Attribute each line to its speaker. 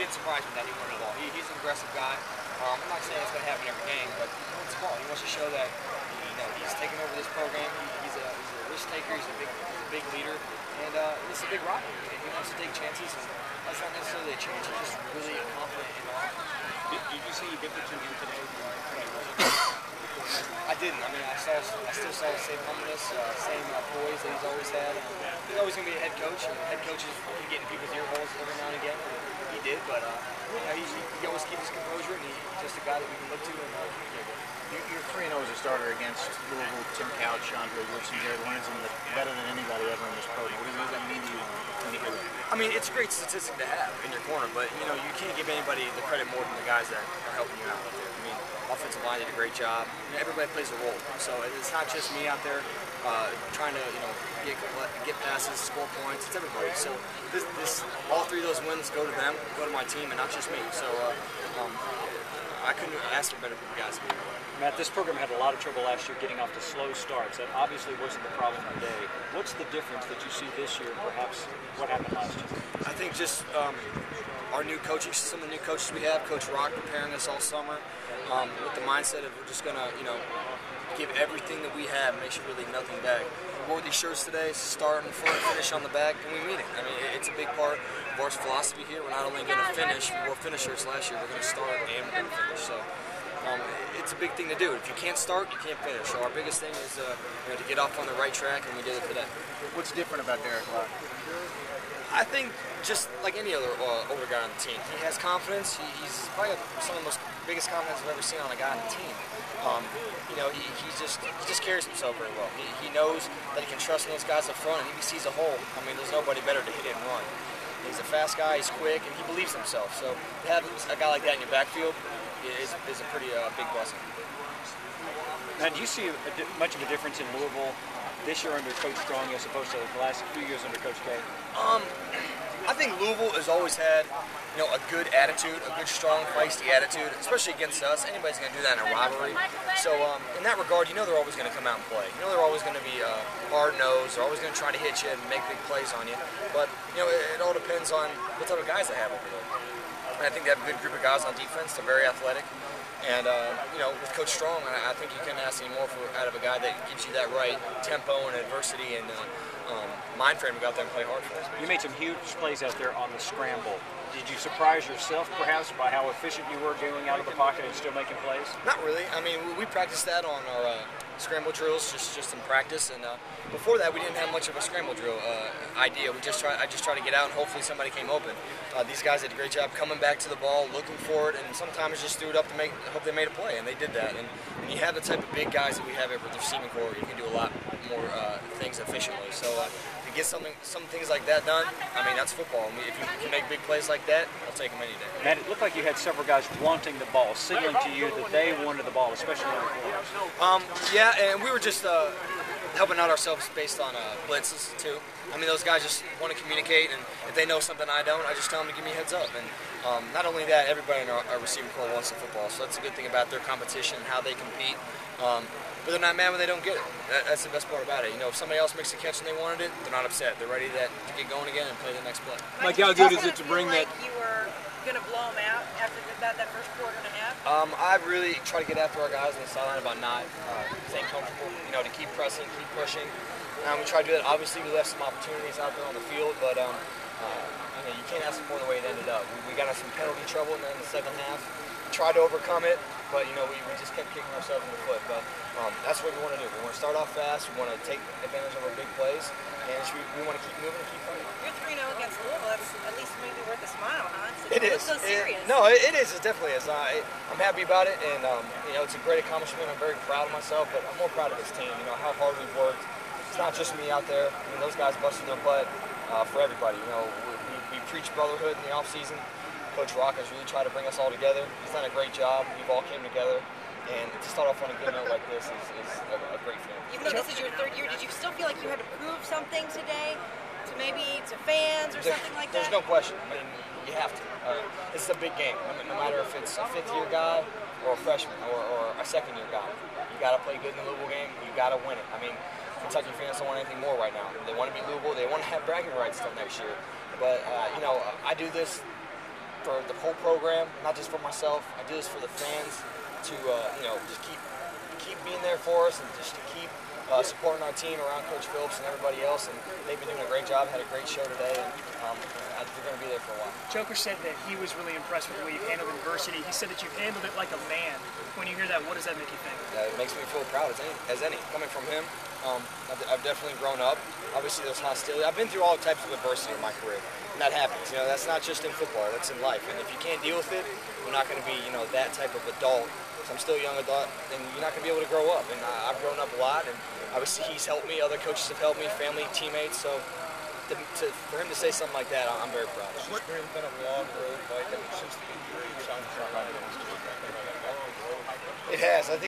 Speaker 1: didn't surprise me that he won it all. He's an aggressive guy. I'm not saying it's going to happen every game, but he wants the ball. He wants to show that he's taking over this program. He's a risk taker. He's a big leader, and it's a big rival. He wants to take chances, and that's not necessarily a chance. He's just really confident in all.
Speaker 2: Did you see a difference in him today?
Speaker 1: I didn't. I mean, I still saw the same humbleness, same poise that he's always had. He's always going to be a head coach, and head coaches can get in people's ear holes every now and again. He did, but he always keeps his composure, and he's just a guy that we can look to and communicate with.
Speaker 3: You're 3-0 as a starter against Louisville, Tim Couch, Andre Woodson, Jared Lorenzen, better than anybody ever in this program. What does that mean to you when you hear that?
Speaker 1: I mean, it's a great statistic to have in your corner, but you can't give anybody the credit more than the guys that are helping you out out there. I mean, offensive line did a great job. Everybody plays a role, so it's not just me out there trying to get passes, score points. It's everybody. So all three of those wins go to them, go to my team, and not just me. So I couldn't ask for better for the guys.
Speaker 4: Matt, this program had a lot of trouble last year getting off to slow starts. That obviously wasn't the problem today. What's the difference that you see this year, perhaps what happened last year?
Speaker 1: I think just our new coaching, some of the new coaches we have, Coach Rock preparing us all summer with the mindset of we're just going to, give everything that we have, make sure we leave nothing back. We wore these shirts today, start in front, finish on the back, and we mean it. I mean, it's a big part of our philosophy here. We're not only going to finish, we wore finishers last year, we're going to start and we're going to finish. So it's a big thing to do. If you can't start, you can't finish. So our biggest thing is to get off on the right track, and we did it today.
Speaker 3: What's different about Derek Locke?
Speaker 1: I think just like any other older guy on the team, he has confidence. He's probably some of the biggest confidence I've ever seen on a guy on the team. He just carries himself very well. He knows that he can trust in those guys up front, and if he sees a hole, I mean, there's nobody better to hit it and run. He's a fast guy, he's quick, and he believes in himself. So to have a guy like that in your backfield is a pretty big blessing.
Speaker 4: Now, do you see much of a difference in Louisville this year under Coach Strong as opposed to the last few years under Coach K?
Speaker 1: I think Louisville has always had, a good attitude, a good, strong, feisty attitude, especially against us. Anybody's going to do that in a rivalry. So in that regard, they're always going to come out and play. They're always going to be hard-nosed. They're always going to try to hit you and make big plays on you. But, it all depends on what type of guys they have over there. And I think they have a good group of guys on defense. They're very athletic. And, with Coach Strong, I think you couldn't ask any more out of a guy that gives you that right tempo and adversity and mind frame to go out there and play hard for us.
Speaker 4: You made some huge plays out there on the scramble. Did you surprise yourself, perhaps, by how efficient you were going out of the pocket and still making plays?
Speaker 1: Not really. I mean, we practiced that on our scramble drills, just in practice. And before that, we didn't have much of a scramble drill idea. I just tried to get out, and hopefully somebody came open. These guys did a great job coming back to the ball, looking for it, and sometimes just threw it up to hope they made a play, and they did that. And when you have the type of big guys that we have at the receiving corps, you can do a lot more things efficiently. So to get some things like that done, I mean, that's football. I mean, if you can make big plays like that, I'll take them any day.
Speaker 4: Matt, it looked like you had several guys wanting the ball, signaling to you that they wanted the ball, especially on the corners.
Speaker 1: Yeah, and we were just helping out ourselves based on blitzes too. I mean, those guys just want to communicate, and if they know something I don't, I just tell them to give me a heads up. And not only that, everybody in our receiving corps wants the football, so that's a good thing about their competition, how they compete. But they're not mad when they don't get it. That's the best part about it. If somebody else makes a catch and they wanted it, they're not upset. They're ready to get going again and play the next play.
Speaker 5: Mike, how good is it to bring that? You were going to blow them out after that first quarter and a half?
Speaker 1: I really try to get after our guys on the sideline about not staying comfortable, to keep pressing, keep pushing. We try to do that. Obviously, we left some opportunities out there on the field, but you can't ask for more the way it ended up. We got in some penalty trouble in the second half. Tried to overcome it, but we just kept kicking ourselves in the foot. But that's what we want to do. We want to start off fast. We want to take advantage of our big plays, and we want to keep moving and keep fighting.
Speaker 5: You're 3-0 against Louisville. That's at least maybe worth a smile, huh?
Speaker 1: It is.
Speaker 5: So serious.
Speaker 1: It is. It definitely is. I'm happy about it, and it's a great accomplishment. I'm very proud of myself, but I'm more proud of this team. How hard we've worked. It's not just me out there. Those guys busted their butt for everybody. We preach brotherhood in the off season. Coach Rock has really tried to bring us all together. He's done a great job. We've all came together. And to start off on a good note like this is a great feeling.
Speaker 5: Even though this is your third year, did you still feel like you had to prove something today to fans or something like that?
Speaker 1: There's no question. I mean, you have to. It's a big game. I mean, no matter if it's a fifth-year guy or a freshman or a second-year guy. You got to play good in the Louisville game. You got to win it. I mean, Kentucky fans don't want anything more right now. They want to beat Louisville. They want to have bragging rights till next year. But, I do this for the whole program, not just for myself. I do this for the fans to just keep being there for us and just to keep supporting our team around Coach Phillips and everybody else. And they've been doing a great job. Had a great show today, and they're going to be there for a while.
Speaker 6: Joker said that he was really impressed with the way you've handled adversity. He said that you've handled it like a man. When you hear that, what does that make you think?
Speaker 1: It makes me feel proud as any. Coming from him, I've definitely grown up. Obviously, there's hostility. I've been through all types of adversity in my career, and that happens. That's not just in football. That's in life. And if you can't deal with it, you're not going to be, that type of adult. So I'm still a young adult, and you're not going to be able to grow up. And I've grown up a lot, and obviously he's helped me. Other coaches have helped me, family, teammates. So for him to say something like that, I'm very proud.
Speaker 2: It's been a long road, Mike, since the injury.
Speaker 1: It has. I think.